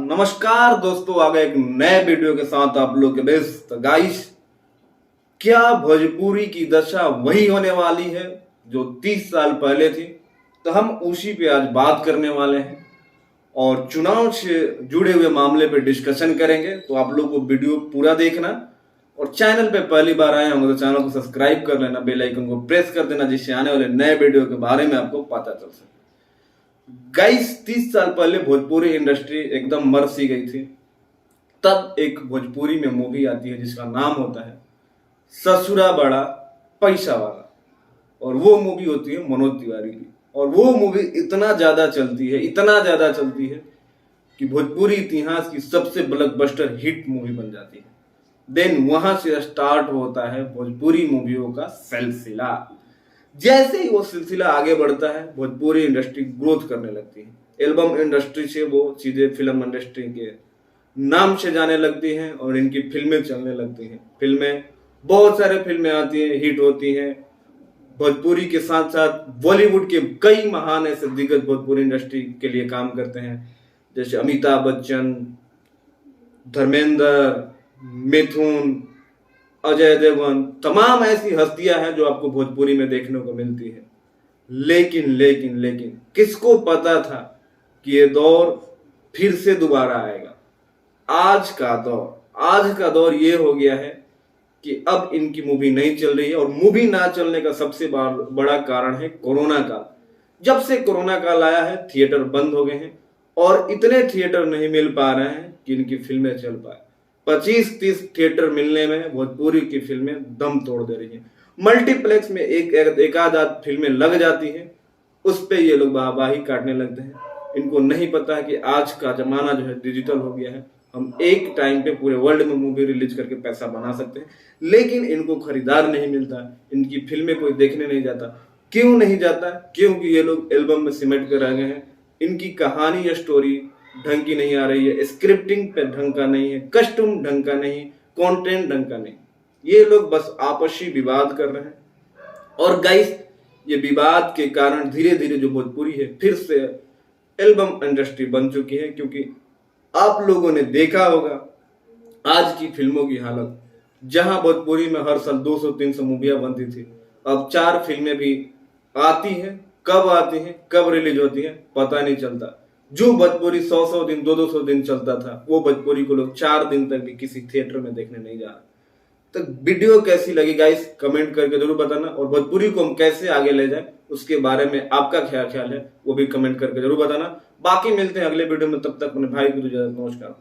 नमस्कार दोस्तों, आ गए एक नए वीडियो के साथ आप लोग के बेस। तो गाइस, क्या भोजपुरी की दशा वही होने वाली है जो 30 साल पहले थी? तो हम उसी पे आज बात करने वाले हैं और चुनाव से जुड़े हुए मामले पे डिस्कशन करेंगे। तो आप लोग को वीडियो पूरा देखना और चैनल पे पहली बार आए होंगे तो चैनल को सब्सक्राइब कर लेना, बेल आइकन को प्रेस कर देना, जिससे आने वाले नए वीडियो के बारे में आपको पता चल सके। गाइस, 30 साल पहले भोजपुरी इंडस्ट्री एकदम मर सी गई थी। तब एक भोजपुरी में मूवी आती है जिसका नाम होता है ससुरा बड़ा पैसा वाला, और वो मूवी होती है मनोज तिवारी की। और वो मूवी इतना ज्यादा चलती है कि भोजपुरी इतिहास की सबसे ब्लॉकबस्टर हिट मूवी बन जाती है। देन वहां से स्टार्ट होता है भोजपुरी मूवियों का सिलसिला। जैसे ही वो सिलसिला आगे बढ़ता है, भोजपुरी इंडस्ट्री ग्रोथ करने लगती है। एल्बम इंडस्ट्री से वो सीधे फिल्म इंडस्ट्री के नाम से जाने लगती हैं और इनकी फिल्में चलने लगती हैं। बहुत सारे फिल्में आती हैं, हिट होती हैं। भोजपुरी के साथ साथ बॉलीवुड के कई महान ऐसे दिग्गज भोजपुरी इंडस्ट्री के लिए काम करते हैं, जैसे अमिताभ बच्चन, धर्मेंद्र, मिथुन, अजय देवगन। तमाम ऐसी हस्तियां हैं जो आपको भोजपुरी में देखने को मिलती है। लेकिन किसको पता था कि ये दौर फिर से दोबारा आएगा। आज का दौर ये हो गया है कि अब इनकी मूवी नहीं चल रही है, और मूवी ना चलने का सबसे बड़ा कारण है कोरोना काल। जब से कोरोना काल आया है, थिएटर बंद हो गए हैं और इतने थिएटर नहीं मिल पा रहे हैं कि इनकी फिल्में चल पाए। 25-30 थिएटर मिलने में भोजपुरी की फिल्में दम तोड़ दे रही हैं। मल्टीप्लेक्स में एक आध फिल्में लग जाती हैं, उस पे ये लोग वाहवाही काटने लगते हैं। इनको नहीं पता है कि आज का जमाना जो है डिजिटल हो गया है। हम एक टाइम पे पूरे वर्ल्ड में मूवी रिलीज करके पैसा बना सकते हैं, लेकिन इनको खरीदार नहीं मिलता, इनकी फिल्में कोई देखने नहीं जाता। क्यों नहीं जाता? क्योंकि ये लोग एल्बम में सिमट कर रह गए हैं। इनकी कहानी या स्टोरी ढंग की नहीं आ रही है, स्क्रिप्टिंग पे ढंग का नहीं है, कस्टूम ढंग का नहीं, कंटेंट ढंग का नहीं। ये लोग बस आपसी विवाद कर रहे हैं। और गाइस, ये विवाद के कारण धीरे धीरे जो भोजपुरी है फिर से एल्बम इंडस्ट्री बन चुकी है। क्योंकि आप लोगों ने देखा होगा आज की फिल्मों की हालत। जहां भोजपुरी में हर साल 200-300 मूवियां बनती थी, अब 4 फिल्में भी आती हैं। कब आती हैं, कब रिलीज होती है, पता नहीं चलता। जो भोजपुरी 100 दिन 200 दिन चलता था, वो भोजपुरी को लोग 4 दिन तक भी किसी थिएटर में देखने नहीं जा रहे। तो वीडियो कैसी लगी गाइस, कमेंट करके जरूर बताना। और भोजपुरी को हम कैसे आगे ले जाए उसके बारे में आपका क्या ख्याल है, वो भी कमेंट करके जरूर बताना। बाकी मिलते हैं अगले वीडियो में, तब तक अपने भाई को नमस्कार।